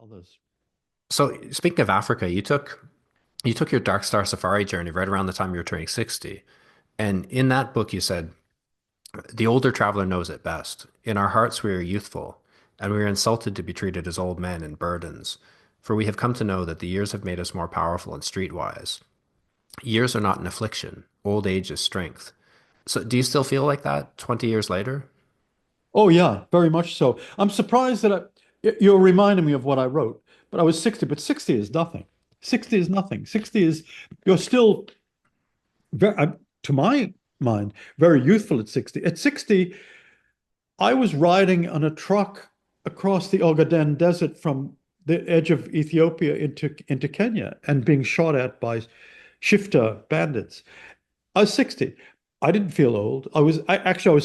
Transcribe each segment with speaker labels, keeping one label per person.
Speaker 1: others.
Speaker 2: So speaking of Africa, you took your Dark Star Safari journey right around the time you were turning 60. And in that book, you said, the older traveler knows it best. In our hearts, we are youthful, and we are insulted to be treated as old men and burdens. For we have come to know that the years have made us more powerful and streetwise. Years are not an affliction. Old age is strength. So do you still feel like that 20 years later?
Speaker 1: Oh yeah, very much so. I'm surprised that you're reminding me of what I wrote, but I was 60, but 60 is nothing. 60 is nothing. 60 is, you're still very, to my mind, very youthful at 60. At 60, I was riding on a truck across the Ogaden Desert from the edge of Ethiopia into Kenya and being shot at by shifter bandits. I was 60. I didn't feel old. I was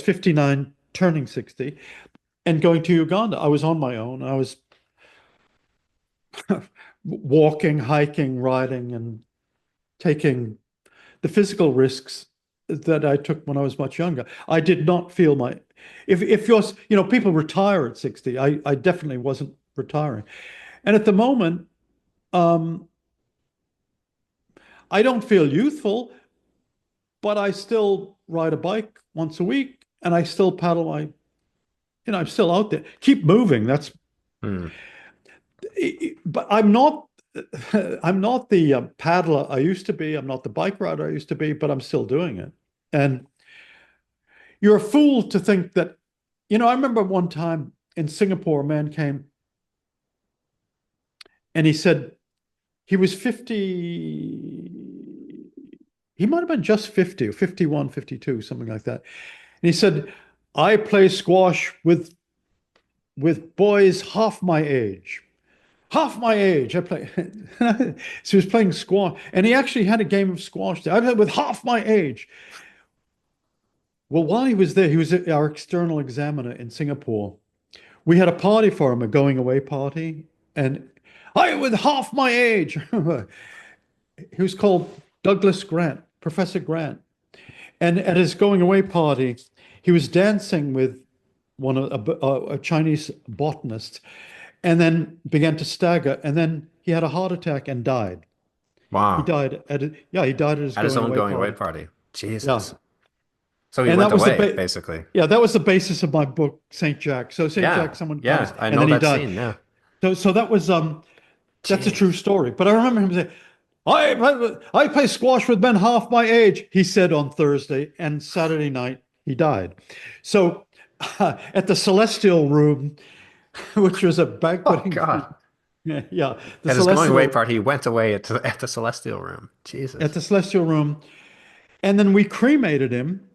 Speaker 1: 59 turning 60 and going to Uganda. I was on my own. I was walking, hiking, riding, and taking the physical risks that I took when I was much younger. I did not feel my, if you're, people retire at 60. I definitely wasn't retiring. And at the moment, um, I don't feel youthful, but I still ride a bike once a week and I still paddle I'm still out there. Keep moving.
Speaker 2: Hmm.
Speaker 1: But I'm not, I'm not the paddler I used to be. I'm not the bike rider I used to be, but I'm still doing it. And you're a fool to think that, I remember one time in Singapore, a man came and he said he was 50, he might have been just 50 or 51, 52, something like that. And he said, I play squash with boys half my age. Half my age. I play. So he was playing squash, and he actually had a game of squash there. I played with half my age. Well, while he was there, he was our external examiner in Singapore. We had a party for him, a going away party, and I with half my age. He was called Douglas Grant, Professor Grant. And at his going away party, he was dancing with one of a Chinese botanist, and then began to stagger, and then he had a heart attack and died. He
Speaker 2: Wow.
Speaker 1: died yeah, he died at his
Speaker 2: At his
Speaker 1: going
Speaker 2: own
Speaker 1: away
Speaker 2: going away
Speaker 1: party.
Speaker 2: party.
Speaker 1: Yeah.
Speaker 2: Jesus. So he
Speaker 1: And
Speaker 2: went
Speaker 1: that was the
Speaker 2: away, basically.
Speaker 1: yeah, that was the basis of my book, Saint Jack. So Saint Jack,
Speaker 2: Yeah.
Speaker 1: someone comes
Speaker 2: Yeah. I
Speaker 1: and
Speaker 2: know
Speaker 1: then he
Speaker 2: that
Speaker 1: died.
Speaker 2: scene. Yeah.
Speaker 1: So that was that's a true
Speaker 2: Jeez.
Speaker 1: story. But I remember him saying, I play squash with men half my age, he said on Thursday, and Saturday night he died. So at the Celestial Room, which was a
Speaker 2: Oh,
Speaker 1: banqueting,
Speaker 2: God.
Speaker 1: yeah, yeah, the
Speaker 2: At his going away
Speaker 1: Celestial
Speaker 2: party, he went away at the Celestial Room.
Speaker 1: at
Speaker 2: Jesus.
Speaker 1: the Celestial Room, and then we cremated him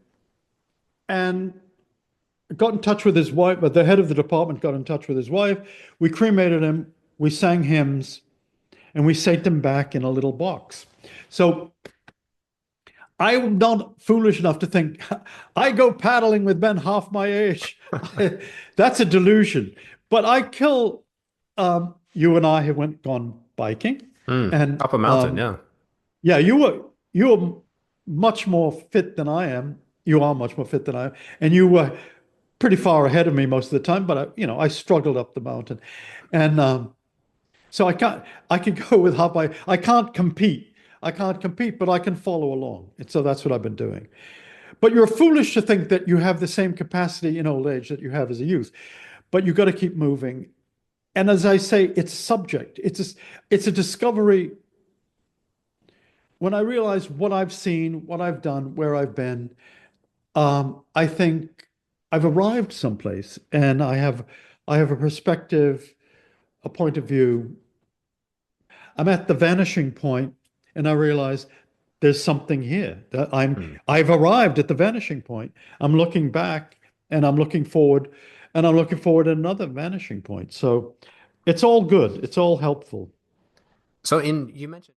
Speaker 1: and got in touch with his wife. But the head of the department got in touch with his wife. We cremated him. We sang hymns, and we sent him back in a little box. So I'm not foolish enough to think I go paddling with men half my age. That's a delusion. But I kill. You and I have gone biking, and
Speaker 2: Up a mountain. Yeah.
Speaker 1: yeah, you were much more fit than I am. You are much more fit than I am, and you were pretty far ahead of me most of the time. But I struggled up the mountain, and so I can go with half my. I can't compete. I can't compete, but I can follow along. And so that's what I've been doing. But you're foolish to think that you have the same capacity in old age that you have as a youth. But you've got to keep moving. And as I say, it's subject. It's a discovery. When I realize what I've seen, what I've done, where I've been, I think I've arrived someplace, and I have a perspective, a point of view. I'm at the vanishing point, and I realize there's something here that
Speaker 2: Hmm.
Speaker 1: I've arrived at the vanishing point. I'm looking back, and I'm looking forward, and I'm looking forward at another vanishing point. So it's all good. It's all helpful.
Speaker 2: So in you mentioned